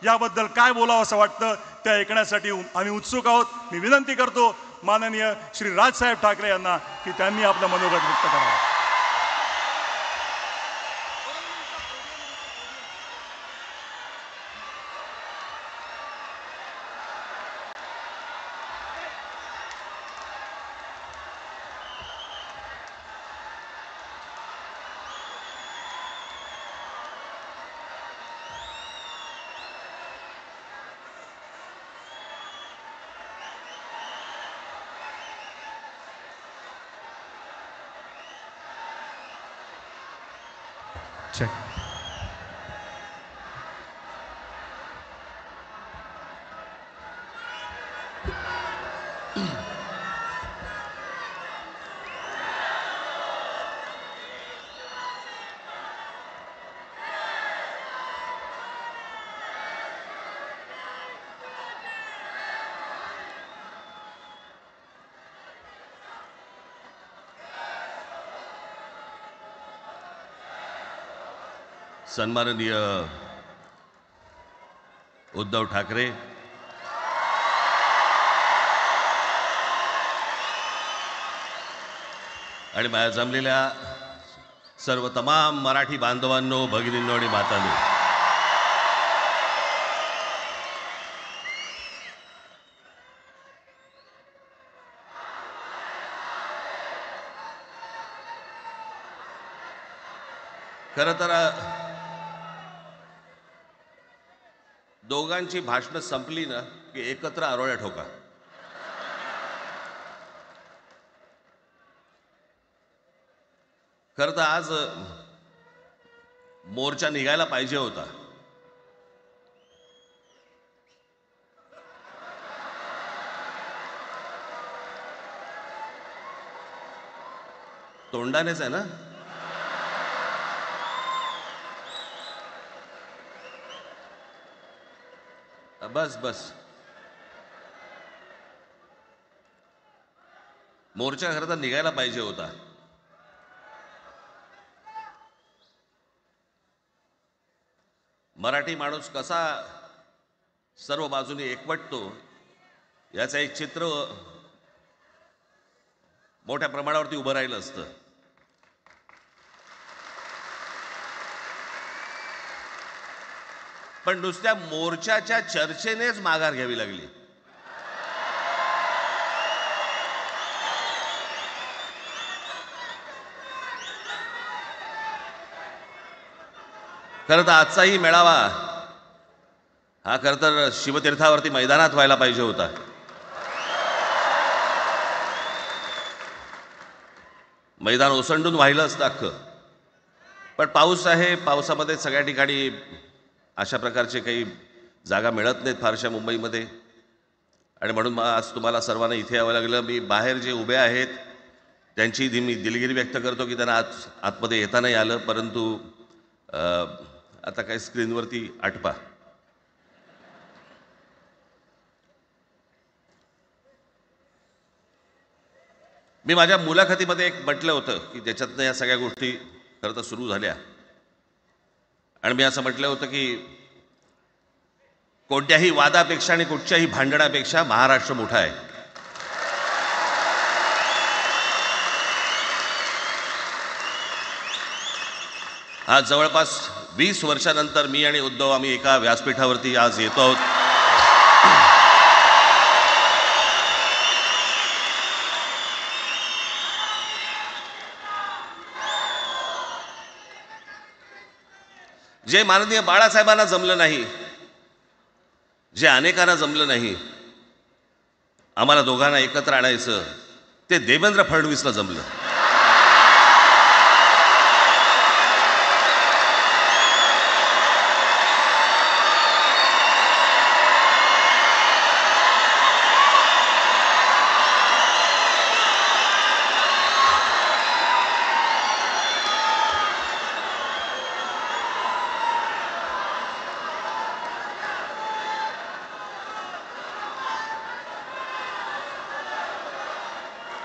याबद्दल काय बोलावं असं वाटतं ते ऐकण्यासाठी आम्ही उत्सुक आहोत. मी विनंती करतो माननीय श्री राजसाहेब ठाकरे यांना की त्यांनी आपलं मनोगत व्यक्त करावं. Check. सन्माननीय उद्धव ठाकरे, आणि माझ्या जमलेल्या सर्व तमाम मराठी बांधवांनो, भगिनींनो आणि मातांनो, खरं तर दोघांची भाषणं संपली ना की एकत्र आरोळ्या ठोका. खरं तर आज मोर्चा निघायला पाहिजे होता. तोंडानेच आहे ना. बस बस, मोर्चा खरं तर निघायला पाहिजे होता. मराठी माणूस कसा सर्व बाजूने एकवटतो याचं एक चित्र मोठ्या प्रमाणावरती उभं राहिलं असतं. पण नुसत्या मोर्चाच्या चर्चेनेच माघार घ्यावी लागली. खरं तर आजचाही मेळावा हा खरं तर शिवतीर्थावरती मैदानात व्हायला पाहिजे होता. मैदान ओसंडून वाहिलं असतं अख्खं. पण पाऊस आहे, पावसामध्ये सगळ्या ठिकाणी अशा प्रकारचे काही जागा मिळत नाहीत फारशा मुंबईमध्ये, आणि म्हणून आज तुम्हाला सर्वांना इथे यावं लागलं. मी बाहेर जे उभे आहेत त्यांची मी दिलगिरी व्यक्त करतो की त्यांना आतमध्ये येता नाही आलं, परंतु आता काही स्क्रीनवरती आठवा. मी माझ्या मुलाखतीमध्ये एक म्हटलं होतं की त्याच्यातनं या सगळ्या गोष्टी खरं तर सुरू झाल्या, आणि मी असं म्हटलं होतं की कोणत्याही वादापेक्षा आणि कुठच्याही भांडणापेक्षा महाराष्ट्र मोठा आहे. आज जवळपास 20 वर्षानंतर मी आणि उद्धव आम्ही एका व्यासपीठावरती आज येतो आहोत. जे माननीय बाळासाहेबांना जमलं नाही, जे अनेकांना जमलं नाही, आम्हाला दोघांना एकत्र आणायचं, ते देवेंद्र फडणवीसला जमलं.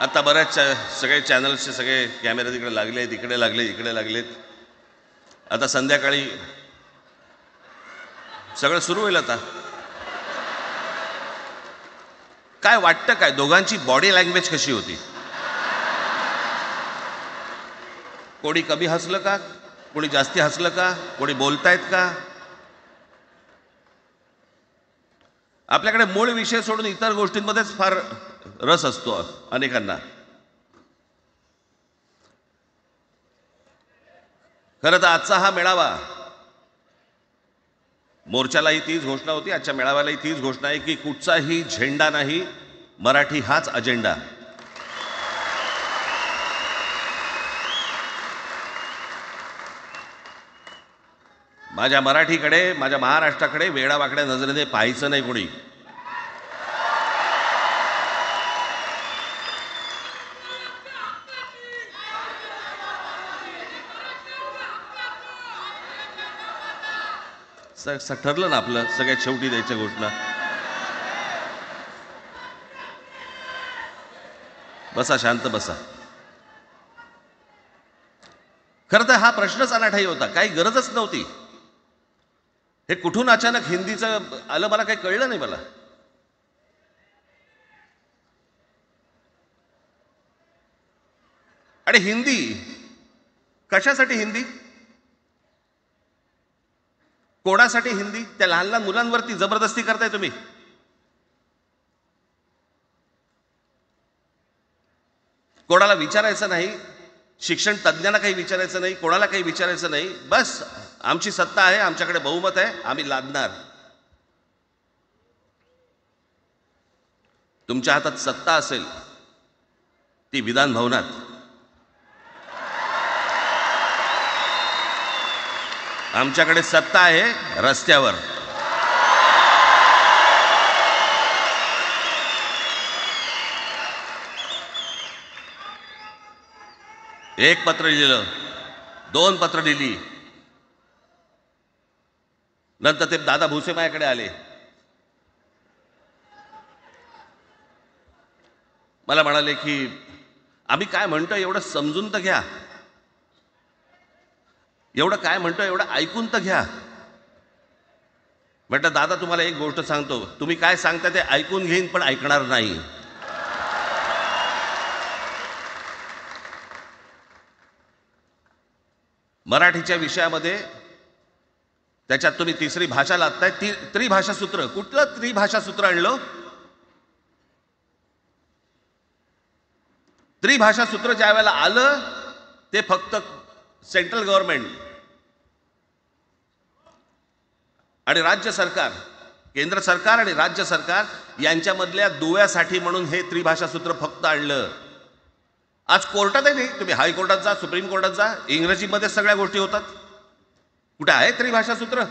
आता बऱ्याच सगळे चॅनल्सचे सगळे कॅमेरे तिकडे लागले, तिकडे लागले, इकडे लागलेत. आता संध्याकाळी सगळं सुरू होईल आता. काय वाटतं काय दोघांची बॉडी लँग्वेज कशी होती? कोणी कमी हसलं का? कोणी जास्ती हसलं का? कोणी बोलतायत का? आपल्याकडे मूळ विषय सोडून इतर गोष्टींमध्येच फार रस असतो अनेकांना. खरं तर आजचा हा मेळावा, मोर्चालाही तीच घोषणा होती, आजच्या मेळाव्यालाही तीच घोषणा आहे की कुठचाही झेंडा नाही, मराठी हाच अजेंडा. माझ्या मराठीकडे, माझ्या महाराष्ट्राकडे वेडावाकड्या नजरेने पाहायचं नाही कोणी. ठरलं ना आपलं सगळ्यात शेवटी द्यायच्या घोषणा. बसा, शांत बसा. खरं तर हा प्रश्नच अनाठाई होता, काही गरजच नव्हती. हे कुठून अचानक हिंदीचं आलं मला काही कळलं नाही. मला आणि हिंदी कशासाठी? हिंदी कोणासाठी? हिंदी त्या लहान लहान मुलांवरती जबरदस्ती करताय तुम्ही. कोणाला विचारायचं नाही, शिक्षण तज्ज्ञांना काही विचारायचं नाही, कोणाला काही विचारायचं नाही. बस आमची सत्ता आहे, आमच्याकडे बहुमत आहे, आम्ही लादणार. तुमच्या हातात सत्ता असेल ती विधान भवनात, आमच्याकडे सत्ता आहे रस्त्यावर. एक पत्र लिहिलं, 2 पत्र लिहिली, नंतर ते दादा भुसे माझ्याकडे आले. मला म्हणाले की आम्ही काय म्हणतो एवढं समजून तर घ्या, एवढं काय म्हणतो एवढं ऐकून तर घ्या. म्हटलं दादा तुम्हाला एक गोष्ट सांगतो, तुम्ही काय सांगता ते ऐकून घेईन पण ऐकणार नाही. मराठीच्या विषयामध्ये त्याच्यात तुम्ही तिसरी भाषा लादताय. त्रिभाषा सूत्र, कुठलं त्रिभाषा सूत्र आणलं? त्रिभाषा सूत्र ज्या वेळेला आलं ते फक्त सेंट्रल गव्हर्नमेंट आणि राज्य सरकार, केंद्र सरकार आणि राज्य सरकार यांच्यामधल्या दुव्यासाठी म्हणून हे त्रिभाषा सूत्र फक्त आणलं. आज कोर्टातही नाही, तुम्ही हायकोर्टात जा, सुप्रीम कोर्टात जा, इंग्रजीमध्ये सगळ्या गोष्टी होतात. कुठे आहे त्रिभाषा सूत्र?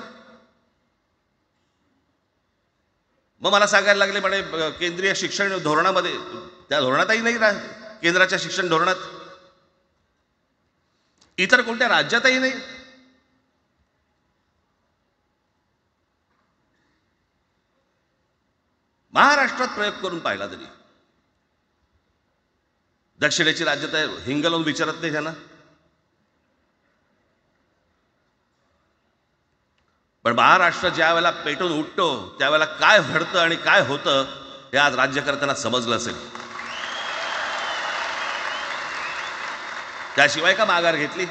मग मला सांगायला लागले म्हणे केंद्रीय शिक्षण धोरणामध्ये, त्या धोरणातही नाही केंद्राच्या शिक्षण धोरणात, इतर कोणत्या राज्यातही नाही. महाराष्ट्रात प्रयोग करून पाहिला तरी दक्षिणेची राज्य तर हिंग लावून विचारत नाही त्यांना. पण महाराष्ट्र ज्या वेळेला पेटून उठतो त्यावेळेला काय घडतं आणि काय होतं हे आज राज्यकर्त्यांना समजलं असेल. त्याशिवाय का माघार घेतली?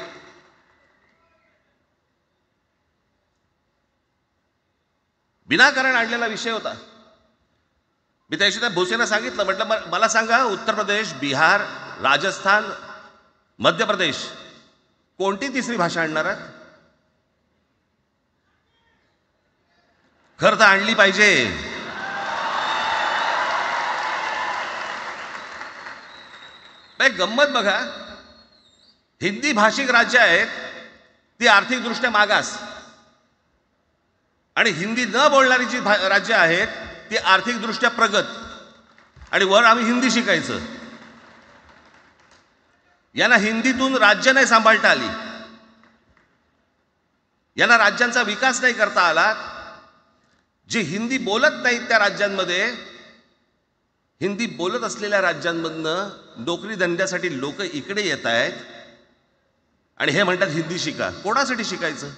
विनाकारण आणलेला विषय होता. मी त्याशी त्या भुसेंना सांगितलं, म्हटलं मला सांगा उत्तर प्रदेश, बिहार, राजस्थान, मध्य प्रदेश कोणती तिसरी भाषा आणणार आहेत? खरं तर आणली पाहिजे. गंमत बघा, हिंदी भाषिक राज्य आहेत ती आर्थिकदृष्ट्या मागास, आणि हिंदी न बोलणारी जी राज्य आहेत ती आर्थिकदृष्ट्या प्रगत, आणि वर आम्ही हिंदी शिकायचं. यांना हिंदीतून राज्य नाही सांभाळता आली, यांना राज्यांचा विकास नाही करता आला. जे हिंदी बोलत नाहीत त्या राज्यांमध्ये, हिंदी बोलत असलेल्या राज्यांमधनं नोकरी धंद्यासाठी लोक इकडे येत आहेत आणि हे म्हणतात हिंदी शिका. कोणासाठी शिकायचं?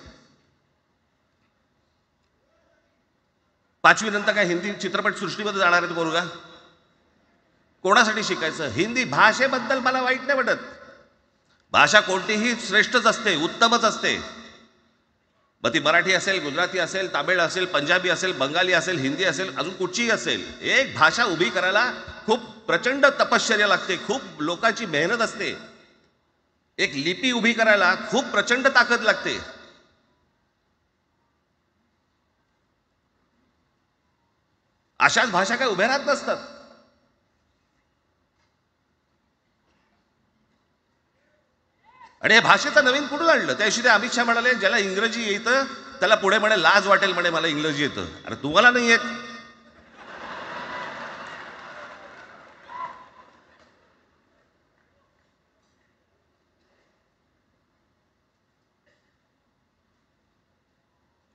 5वी नंतर काय हिंदी चित्रपट सृष्टीमध्ये जाणार आहेत पोरगा? कोणासाठी शिकायचं? हिंदी भाषेबद्दल मला वाईट नाही वाटत. भाषा कोणतीही श्रेष्ठच असते, उत्तमच असते. मग ती मराठी असेल, गुजराती असेल, तामिळ असेल, पंजाबी असेल, बंगाली असेल, हिंदी असेल, अजून कुठचीही असेल. एक भाषा उभी करायला खूप प्रचंड तपश्चर्या लागते, खूप लोकांची मेहनत असते. एक लिपी उभी करायला खूप प्रचंड ताकद लागते. अशाच भाषा काय उभ्या राहत नसतात. आणि या भाषेचं नवीन कुठून आणलं? त्या दिवशी ते अमित शहा म्हणाले, ज्याला इंग्रजी येतं त्याला पुढे म्हणे लाज वाटेल, म्हणे मला इंग्रजी येतं. अरे तुम्हाला नाही येत?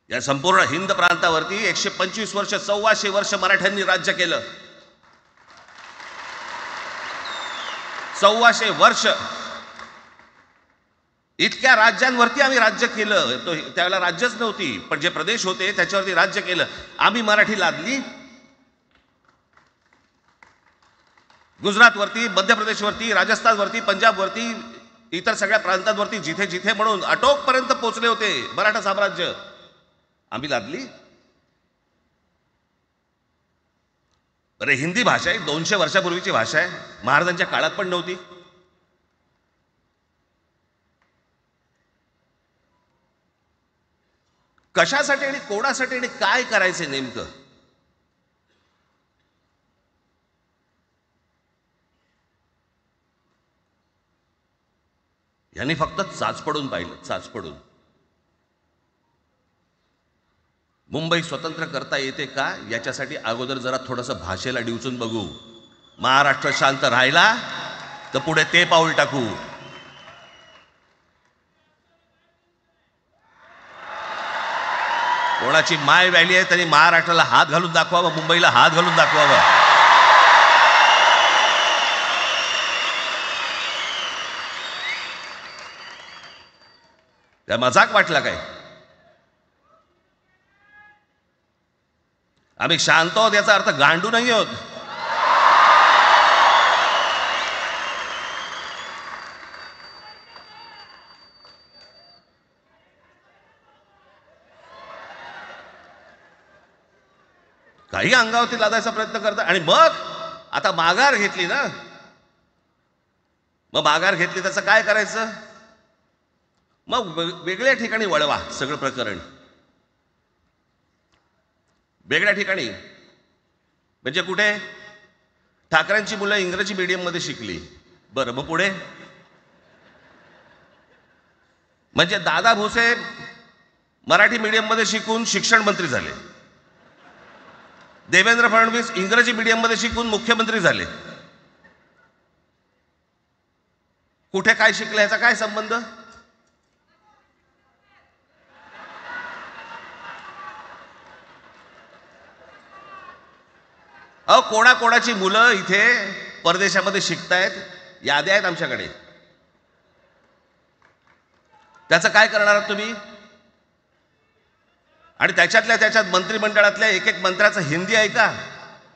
या संपूर्ण हिंद प्रांतावरती 125 वर्ष, 1400 वर्ष मराठ्यांनी राज्य केलं. 1400 वर्ष इतक्या राज्यांवरती आम्ही राज्य केलं. त्यावेळेला राज्यच नव्हती, पण जे प्रदेश होते त्याच्यावरती राज्य केलं. आम्ही मराठी लादली गुजरातवरती, मध्य प्रदेशवरती, राजस्थानवरती, पंजाबवरती, इतर सगळ्या प्रांतांवरती जिथे जिथे म्हणून अटोकपर्यंत पोहोचले होते मराठा साम्राज्य, आम्ही लादली. अरे हिंदी भाषा आहे, 200 वर्षापूर्वीची भाषा आहे, महाराजांच्या काळात पण नव्हती. कशासाठी आणि कोणासाठी आणि काय करायचे नेमकं? यांनी फक्त चाचपडून पाहिलं, चाचपडून. मुंबई स्वतंत्र करता येते का याच्यासाठी अगोदर जरा थोडंसं भाषेला डिवचून बघू. महाराष्ट्र शांत राहिला तर पुढे ते पाऊल टाकू. कोणाची माय व्हॅली आहे त्यांनी महाराष्ट्राला हात घालून दाखवावा, मुंबईला हात घालून दाखवावा. त्या मजाक वाटला काय? आम्ही शांत आहोत याचा अर्थ गांडू नाही आहोत. काही अंगावरती लादायचा प्रयत्न करतात आणि मग आता माघार घेतली ना, मग माघार घेतली त्याचं काय करायचं? मग वेगळ्या ठिकाणी वळवा सगळं प्रकरण. वेगळ्या ठिकाणी म्हणजे कुठे? ठाकरेंची मुलं इंग्रजी मीडियम मध्ये शिकली, बरं, मग पुढे? म्हणजे दादा भुसे मराठी मीडियम मध्ये शिकून शिक्षण मंत्री झाले, देवेंद्र फडणवीस इंग्रजी मीडियम मध्ये शिकून मुख्यमंत्री झाले. कुठे काय शिकले याचा काय संबंध? अहो कोणाकोणाची मुलं इथे परदेशामध्ये शिकतायत, याद्या आहेत आमच्याकडे. त्याचं काय करणार आहात तुम्ही? आणि त्याच्यात मंत्रिमंडळातल्या एक एक मंत्र्याचं हिंदी आहे का?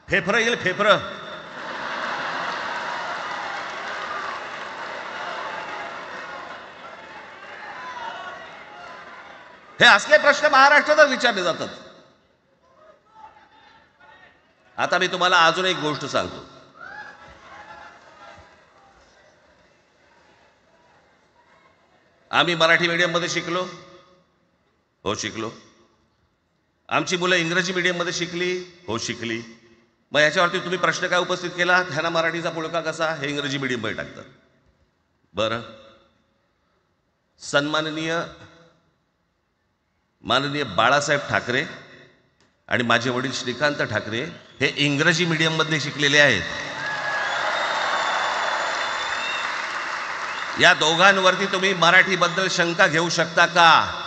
फेफरं येईल, फेफरं. हे असले प्रश्न महाराष्ट्रातच विचारले जातात. आता मी तुम्हाला अजून एक गोष्ट सांगतो. आम्ही मराठी मीडियम मध्ये शिकलो, हो शिकलो. आमची मुलं इंग्रजी मीडियम मध्ये शिकली, हो शिकली. मग याच्यावरती तुम्ही प्रश्न काय उपस्थित केला? ह्यांना मराठीचा पुळका कसा? हे इंग्रजी मीडियम मध्ये टाकतात. बरं, माननीय बाळासाहेब ठाकरे आणि माझे वडील श्रीकांत ठाकरे हे इंग्रजी मीडियम मध्ये शिकलेले आहेत. या दोघांवरती तुम्ही मराठीबद्दल शंका घेऊ शकता का?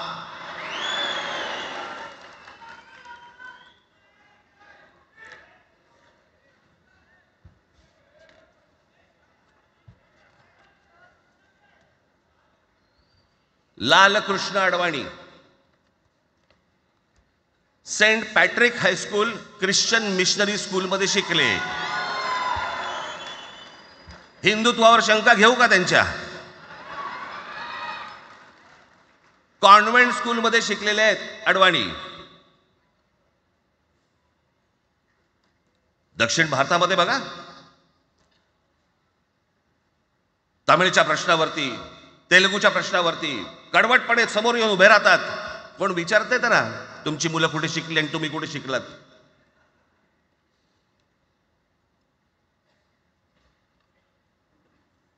Lalkrishna Advani Saint Patrick high school Christian missionary स्कूलमध्ये शिकले. हिंदुत्वावर शंका घेऊ का त्यांच्या? कॉन्व्हेंट स्कूलमध्ये शिकलेले आहेत अडवाणी. दक्षिण भारतामध्ये बघा, तमिळच्या प्रश्नावरती, तेलुगूच्या प्रश्नावरती कडवटपणे समोर येऊन उभे राहतात. कोण विचारते तर तुमची मुलं कुठे शिकली आणि तुम्ही कुठे शिकलात?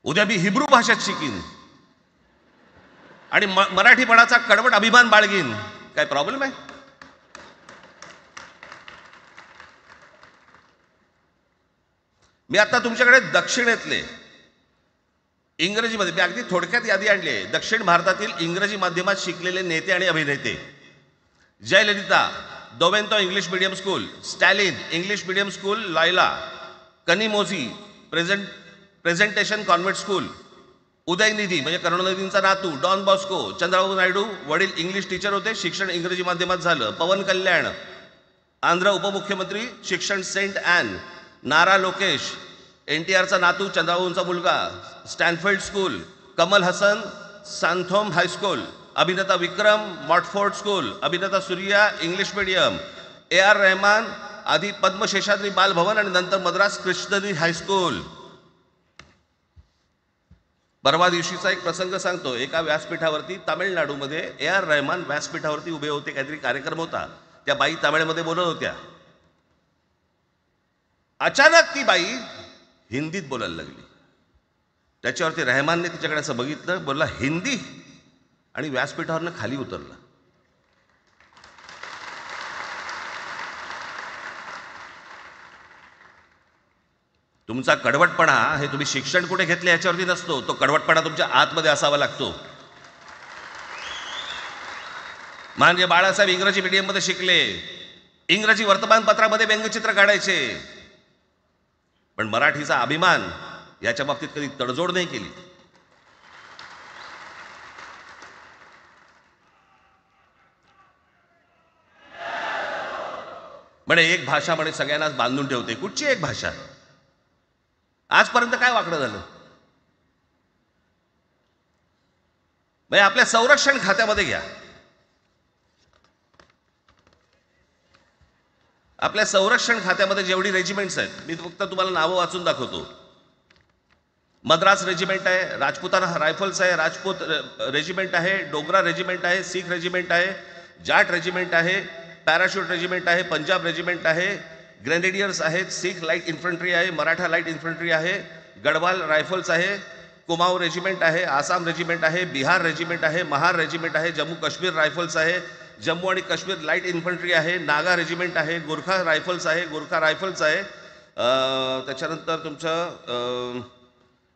उद्या मी हिब्रू भाषेत शिकीन आणि मराठीपणाचा कडवट अभिमान बाळगीन. काय प्रॉब्लेम आहे? मी आता तुमच्याकडे दक्षिणेतले इंग्रजीमध्ये, मी अगदी थोडक्यात यादी आणली आहे. दक्षिण भारतातील इंग्रजी माध्यमात शिकलेले नेते आणि अभिनेते: Jayalalithaa Doveton English medium school, Stalin English medium school Loyola, Kanimozhi Presentation Convent School, Udhayanidhi म्हणजे करुणानिधींचा नातू डॉन बॉस्को, चंद्रबाबू नायडू वडील इंग्लिश टीचर होते, शिक्षण इंग्रजी माध्यमात झालं. पवन कल्याण आंध्र उपमुख्यमंत्री, शिक्षण सेंट ॲन. नारा लोकेश NTRचा नातू चंद्रबाबूंचा मुलगा, Stanford school. Kamal Haasan Santhome high school. अभिनेता विक्रम मॉटफोर्ड स्कूल. अभिनेता Suriya English medium. AR Rahman आधी पद्मशेषाद्री बालभवन आणि नंतर मद्रास क्रिश्चनरी हायस्कूल. परवा दिवशीचा एक प्रसंग सांगतो. एका व्यासपीठावरती तामिळनाडूमध्ये AR रहमान व्यासपीठावरती उभे होते, काहीतरी कार्यक्रम होता. त्या बाई तामिळमध्ये बोलत होत्या. अचानक ती बाई हिंदीत बोलायला लागली. त्याच्यावरती रहमानने तिच्याकडे असं बघितलं, बोलला हिंदी, आणि व्यासपीठावरनं खाली उतरला. तुमचा कडवटपणा हे तुम्ही शिक्षण कुठे घेतले याच्यावरती नसतो, तो कडवटपणा तुमच्या आतमध्ये असावा लागतो. माननीय बाळासाहेब इंग्रजी मीडियममध्ये शिकले, इंग्रजी वर्तमानपत्रामध्ये व्यंगचित्र काढायचे, पण मराठीचा अभिमान याच्या बाबतीत कधी तडजोड नाही केली. म्हणे एक भाषा म्हणे सगळ्यांनाच बांधून ठेवते. कुठची एक भाषा? आजपर्यंत काय वाकडं झालं? म्हणजे आपल्या संरक्षण खात्यामध्ये घ्या, आपल्या संरक्षण खात्यामध्ये जेवढी रेजिमेंट्स आहेत, मी फक्त तुम्हाला नावं वाचून दाखवतो. मद्रास रेजिमेंट आहे, राजपुताना रायफल्स आहे, राजपूत रेजिमेंट आहे, डोगरा रेजिमेंट आहे, सीख रेजिमेंट आहे, जाट रेजिमेंट आहे, पॅराशूट रेजिमेंट आहे, पंजाब रेजिमेंट आहे, ग्रेनेडियर्स आहेत, सीख लाईट इन्फंट्री आहे, मराठा लाईट इन्फंट्री आहे, गढवाल रायफल्स आहे, कुमाऊ रेजिमेंट आहे, आसाम रेजिमेंट आहे, बिहार रेजिमेंट आहे, महार रेजिमेंट आहे, जम्मू काश्मीर रायफल्स आहे, जम्मू आणि काश्मीर लाईट इन्फंट्री आहे, नागा रेजिमेंट आहे, गोरखा रायफल्स आहे, गोरखा रायफल्स आहे, त्याच्यानंतर तुमचं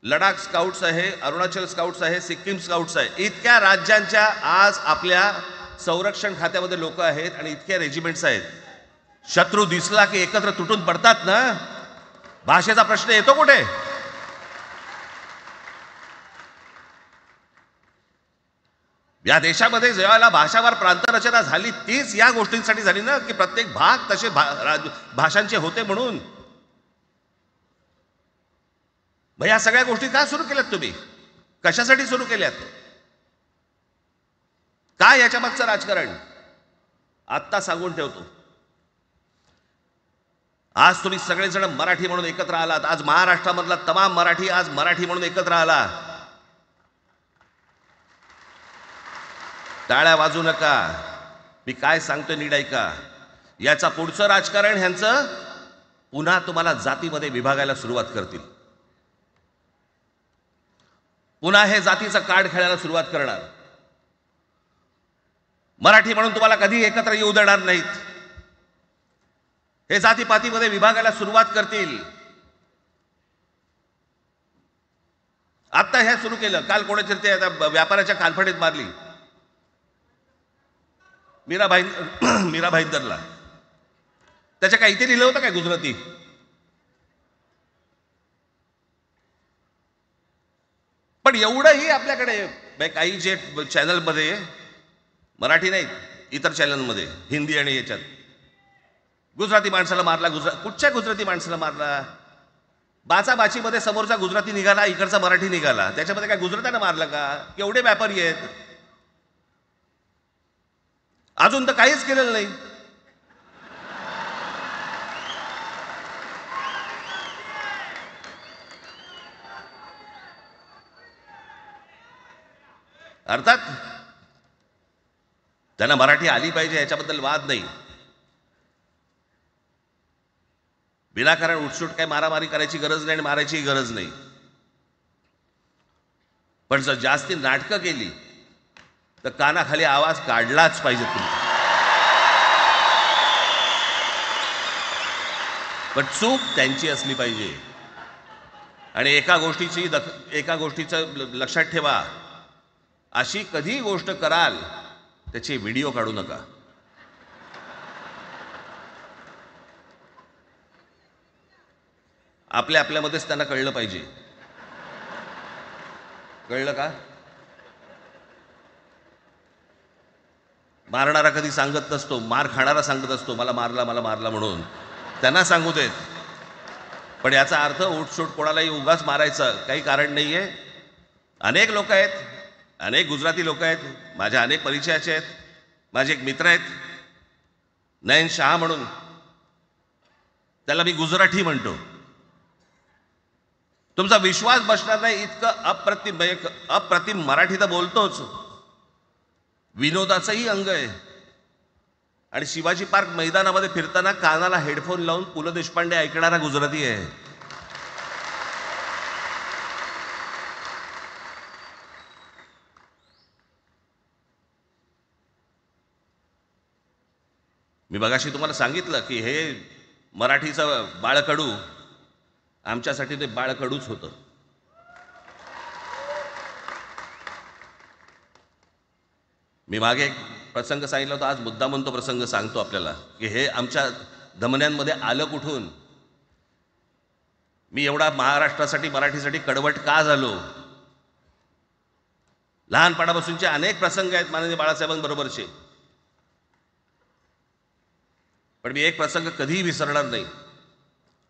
लडाख स्काउट्स आहे, अरुणाचल स्काउट्स आहे, सिक्कीम स्काउट्स आहे. इतक्या राज्यांच्या आज आपल्या संरक्षण खात्यामध्ये लोक आहेत आणि इतक्या रेजिमेंट्स आहेत. शत्रू दिसला की एकत्र तुटून पडतात ना. भाषेचा प्रश्न येतो कुठे? या देशामध्ये जेव्हा भाषावार प्रांतरचना झाली तीच या गोष्टींसाठी झाली ना, की प्रत्येक भाग तसे भाषांचे होते म्हणून. मग या सगळ्या गोष्टी का सुरू केल्यात तुम्ही? कशासाठी सुरू केल्यात? काय याच्या मागचं राजकारण? आत्ता सांगून ठेवतो. आज तुम्ही सगळेजण मराठी म्हणून एकत्र आलात. आज महाराष्ट्रामधला तमाम मराठी आज मराठी म्हणून एकत्र आला. टाळ्या वाजू नका. मी काय सांगतोय नीट ऐका. याचा पुढचं राजकारण ह्यांचं पुन्हा तुम्हाला जातीमध्ये विभागायला सुरुवात करतील. पुन्हा हे जातीचं कार्ड खेळायला सुरुवात करणार. मराठी म्हणून तुम्हाला कधी एकत्र येऊ देणार नाहीत. हे जातीपातीमध्ये विभागायला सुरुवात करतील. आता हे सुरू केलं. काल कोणाच्या ते व्यापाऱ्याच्या कानफडीत मारली मीरा भाईंदरला. त्याच्या काय इथे लिहिलं होतं काय गुजराती? पण एवढंही आपल्याकडे काही जे चॅनलमध्ये, मराठी नाहीत इतर चॅनलमध्ये, हिंदी आणि याच्यात गुजराती माणसाला मारला, कुठच्या गुजराती माणसाला मारला? बाचाबाचीमध्ये समोरचा गुजराती निघाला, इकडचा मराठी निघाला, त्याच्यामध्ये काय गुजरात्यानं मारलं का? केवढे व्यापारी आहेत, अजून तर काहीच केलेलं नाही. अर्थात त्यांना मराठी आली पाहिजे याच्याबद्दल वाद नाही. विनाकारण उठसूट काही मारामारी करायची गरज नाही आणि मारायची गरज नाही. पण जर जास्ती नाटकं केली तर कानाखाली आवाज काढलाच पाहिजे तुम्ही. पण चूक त्यांची असली पाहिजे. आणि एका गोष्टीचं लक्षात ठेवा, अशी कधी गोष्ट कराल त्याचे व्हिडिओ काढू नका. आपल्यामध्येच त्यांना कळलं पाहिजे. कळलं का? मारणारा कधी सांगत नसतो, मार खाणारा सांगत असतो मला मारला म्हणून. त्यांना सांगू देत. पण याचा अर्थ उठसूट कोणालाही उगाच मारायचं काही कारण नाहीये. अनेक लोक आहेत, अनेक गुजराती लोक आहेत, माझ्या अनेक परिचयाचे आहेत. माझे एक मित्र आहेत नयन शहा म्हणून, त्याला मी गुजराठी म्हणतो. तुमचा विश्वास बसणार नाही इतकं अप्रतिम मराठी तर बोलतोच, विनोदाचंही अंग आहे. आणि शिवाजी पार्क मैदानामध्ये फिरताना कानाला हेडफोन लावून पु ल देशपांडे ऐकणारा गुजराती आहे. मी मगाशी तुम्हाला सांगितलं की हे मराठीचं बाळकडू, आमच्यासाठी ते बाळकडूच होतं. मी मागे एक प्रसंग सांगितला होता, आज मुद्दामून तो प्रसंग सांगतो आपल्याला की हे आमच्या धमन्यांमध्ये आलं कुठून. मी एवढा महाराष्ट्रासाठी मराठीसाठी कडवट का झालो. लहानपणापासूनचे अनेक प्रसंग आहेत माननीय बाळासाहेबांबरोबरचे, पण मी एक प्रसंग कधीही विसरणार नाही.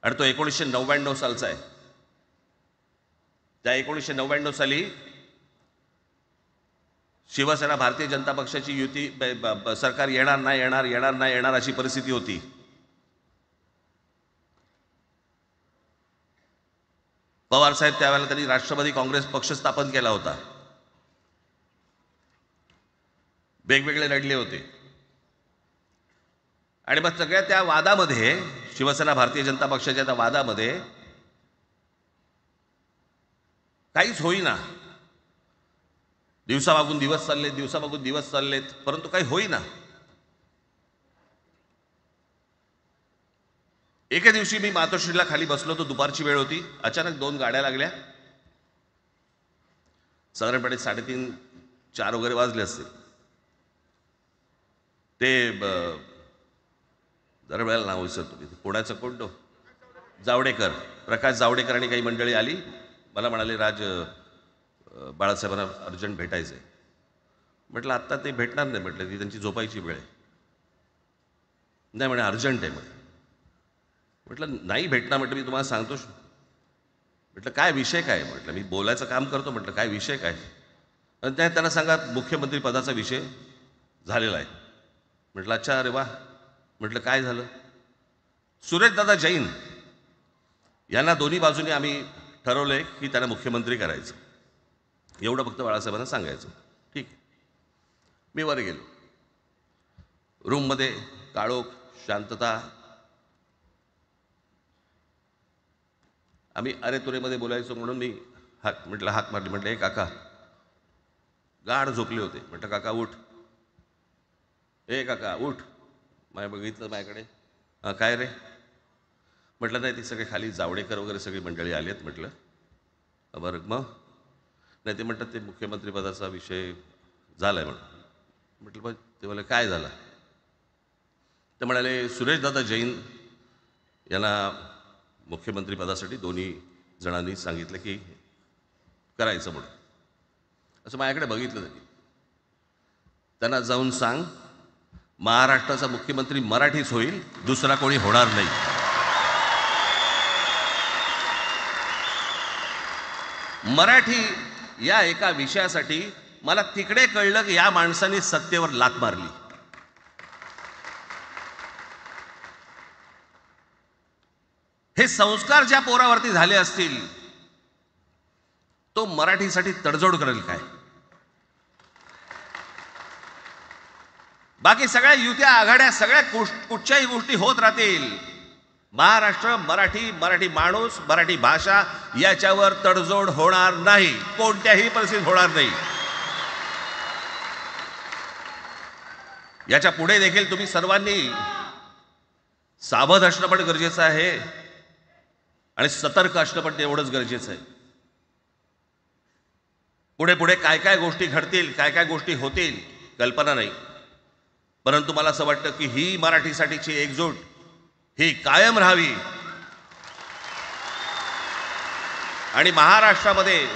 आणि तो 1999 सालचा आहे. त्या 1999 साली शिवसेना भारतीय जनता पक्षाची युती सरकार येणार नाही अशी परिस्थिती होती. पवार साहेब त्यावेळेला त्यांनी राष्ट्रवादी काँग्रेस पक्ष स्थापन केला होता. वेगवेगळे लढले होते. आणि मग सगळ्या त्या वादामध्ये, शिवसेना भारतीय जनता पक्षाच्या त्या वादामध्ये काहीच होईना. दिवसामागून दिवस चाललेत, परंतु काही होईना. एके दिवशी मी मातोश्रीला खाली बसलो होतो, दुपारची वेळ होती. अचानक 2 गाड्या लागल्या. साधारणपणे 3:30-4 वगैरे वाजले असतील. ते जरा वेळेला नाव विसरतो मी, पुण्याचं कोणतो जावडेकर, प्रकाश जावडेकर आणि काही मंडळी आली. मला म्हणाले, राज बाळासाहेबांना अर्जंट भेटायचं आहे. म्हटलं आत्ता ते भेटणार नाही. म्हटलं ती त्यांची झोपायची वेळ आहे. नाही म्हणे अर्जंट आहे. म्हटलं नाही भेटणार. म्हटलं मी तुम्हाला सांगतो. म्हटलं काय विषय काय? म्हटलं मी बोलायचं काम करतो. म्हटलं काय विषय काय? आणि त्यांना सांगा मुख्यमंत्री पदाचा विषय झालेला आहे. म्हटलं अच्छा, अरे वा. म्हटलं काय झालं? सुरेशदादा जैन यांना दोन्ही बाजूने आम्ही ठरवलंय की त्यांना मुख्यमंत्री करायचं. एवढं फक्त बाळासाहेबांना सांगायचं. ठीक आहे. मी वर गेलो. रूममध्ये काळोख, शांतता. आम्ही अरे तुरेमध्ये बोलायचो म्हणून मी हाक मारली. म्हटलं हे काका गाढ झोपले होते. म्हटलं काका उठ. ए काका उठ. बघितलं माझ्याकडे. काय रे? म्हटलं नाही, ती सगळे खाली जावडेकर वगैरे सगळी मंडळी आली आहेत. म्हटलं बरं मग? नाही ते म्हणतात ते मुख्यमंत्री पदाचा विषय झाला आहे म्हणून. म्हटलं बघ. ते म्हणाले काय झालं? ते म्हणाले सुरेशदादा जैन यांना मुख्यमंत्री पदासाठी दोन्ही जणांनी सांगितलं की करायचं म्हणून. असं माझ्याकडे बघितलं त्यांनी. त्यांना जाऊन सांग महाराष्ट्राचा मुख्यमंत्री मराठीच होईल, दुसरा कोणी होणार नाही. मराठी या एका विषयासाठी मला तिकडे कळलं की या माणसाने सत्तेवर लाथ मारली. हे संस्कार ज्या पोरावरती झाले असतील तो मराठीसाठी तडजोड करेल काय? बाकी सगळ्या युत्या आघाड्या सगळ्या कुठच्याही गोष्टी होत राहतील, महाराष्ट्र मराठी, मराठी माणूस, मराठी भाषा याच्यावर तडजोड होणार नाही, कोणत्याही परिस्थितीत होणार नाही. याच्या पुढे देखील तुम्ही सर्वांनी सावध असणं पण गरजेचं आहे आणि सतर्क असणं पण तेवढंच गरजेचं आहे. पुढे पुढे काय काय गोष्टी घडतील, काय काय गोष्टी होतील कल्पना नाही, परंतु मला असं वाटतं की ही मराठीसाठीची एकजूट ही कायम राहावी आणि महाराष्ट्रामध्ये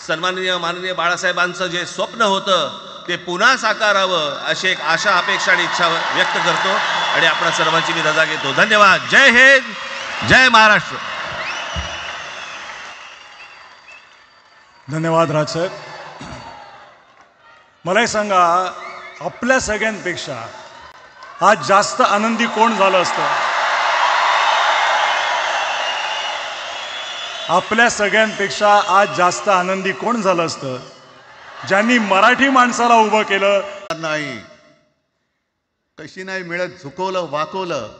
सन्माननीय माननीय बाळासाहेबांचं जे स्वप्न होतं ते पुन्हा साकारावं अशी एक आशा, अपेक्षा आणि इच्छा व्यक्त करतो आणि आपल्या सर्वांची मी रजा घेतो. धन्यवाद. जय हिंद, जय महाराष्ट्र. धन्यवाद राजसाहेब. मला हे सांगा, आपल्या सगळ्यांपेक्षा आज जास्त आनंदी कोण झालं असतं? आपल्या सगळ्यांपेक्षा आज जास्त आनंदी कोण झालं असतं? ज्यांनी मराठी माणसाला उभं केलं. नाही, कशी नाही मिळत, झुकवलं, वाकवलं.